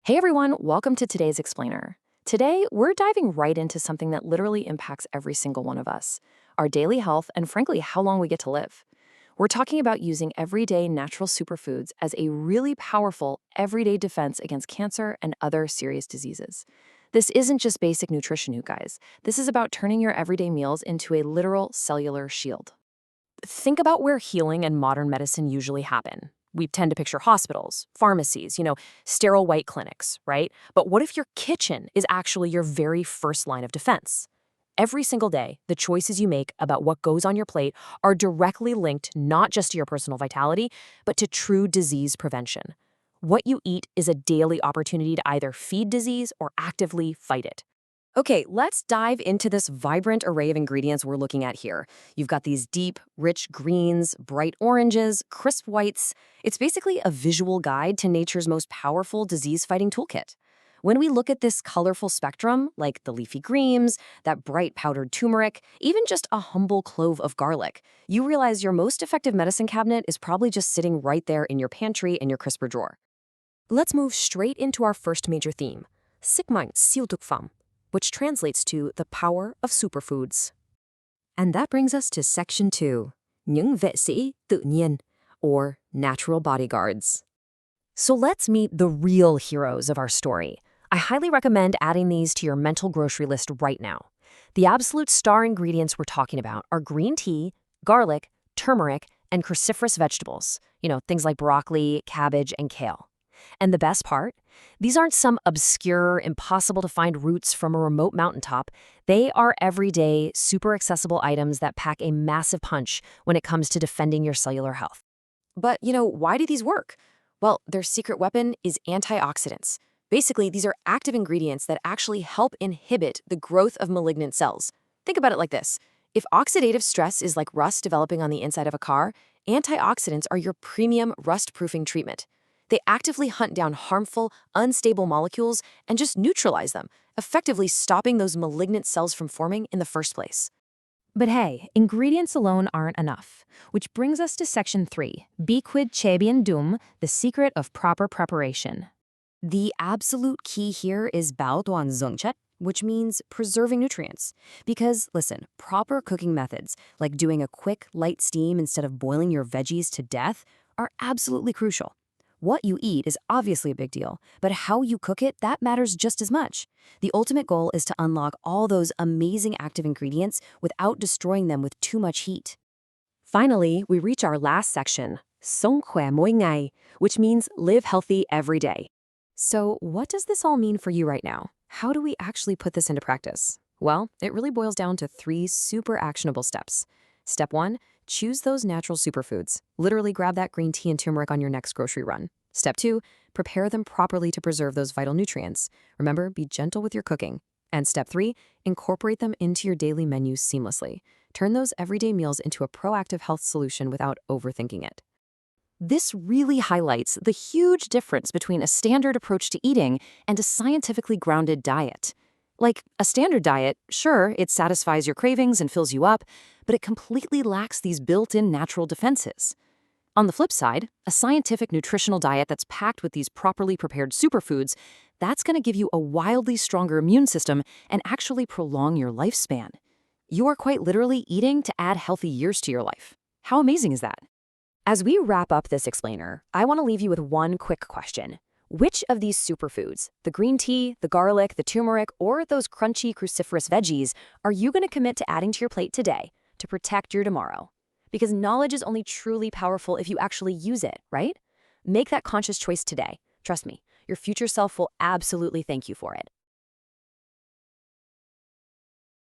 Hey everyone, welcome to today's Explainer. Today, we're diving right into something that literally impacts every single one of us, our daily health and frankly, how long we get to live. We're talking about using everyday natural superfoods as a really powerful, everyday defense against cancer and other serious diseases. This isn't just basic nutrition, you guys. This is about turning your everyday meals into a literal cellular shield. Think about where healing and modern medicine usually happen. We tend to picture hospitals, pharmacies, sterile white clinics, right? But what if your kitchen is actually your very first line of defense? Every single day, the choices you make about what goes on your plate are directly linked not just to your personal vitality, but to true disease prevention. What you eat is a daily opportunity to either feed disease or actively fight it. Okay, let's dive into this vibrant array of ingredients we're looking at here. You've got these deep, rich greens, bright oranges, crisp whites. It's basically a visual guide to nature's most powerful disease-fighting toolkit. When we look at this colorful spectrum, like the leafy greens, that bright powdered turmeric, even just a humble clove of garlic, you realize your most effective medicine cabinet is probably just sitting right there in your pantry in your crisper drawer. Let's move straight into our first major theme, Sikmang Siutukfam, which translates to the power of superfoods. And that brings us to section 2, những vệ sĩ tự nhiên, or natural bodyguards. So let's meet the real heroes of our story. I highly recommend adding these to your mental grocery list right now. The absolute star ingredients we're talking about are green tea, garlic, turmeric, and cruciferous vegetables, things like broccoli, cabbage, and kale. And the best part? These aren't some obscure, impossible-to-find roots from a remote mountaintop. They are everyday, super accessible items that pack a massive punch when it comes to defending your cellular health. But, why do these work? Well, their secret weapon is antioxidants. Basically, these are active ingredients that actually help inhibit the growth of malignant cells. Think about it like this. If oxidative stress is like rust developing on the inside of a car, antioxidants are your premium rust-proofing treatment. They actively hunt down harmful, unstable molecules and just neutralize them, effectively stopping those malignant cells from forming in the first place. But hey, ingredients alone aren't enough, which brings us to section 3, Biquid Chabian Dum, the secret of proper preparation. The absolute key here is Baoduan Zongchet, which means preserving nutrients. Because, listen, proper cooking methods, like doing a quick, light steam instead of boiling your veggies to death, are absolutely crucial. What you eat is obviously a big deal, but how you cook it, that matters just as much. The ultimate goal is to unlock all those amazing active ingredients without destroying them with too much heat. Finally, we reach our last section, Sống khỏe mỗi ngày, which means live healthy every day. So what does this all mean for you right now? How do we actually put this into practice? Well, it really boils down to 3 super actionable steps. Step 1, choose those natural superfoods. Literally grab that green tea and turmeric on your next grocery run. Step 2, prepare them properly to preserve those vital nutrients. Remember, be gentle with your cooking. And step 3, incorporate them into your daily menus seamlessly. Turn those everyday meals into a proactive health solution without overthinking it. This really highlights the huge difference between a standard approach to eating and a scientifically grounded diet. Like a standard diet, sure, it satisfies your cravings and fills you up, but it completely lacks these built-in natural defenses. On the flip side, a scientific nutritional diet that's packed with these properly prepared superfoods, that's going to give you a wildly stronger immune system and actually prolong your lifespan. You are quite literally eating to add healthy years to your life. How amazing is that? As we wrap up this explainer, I want to leave you with one quick question. Which of these superfoods, the green tea, the garlic, the turmeric, or those crunchy cruciferous veggies, are you going to commit to adding to your plate today to protect your tomorrow? Because knowledge is only truly powerful if you actually use it, right? Make that conscious choice today. Trust me, your future self will absolutely thank you for it.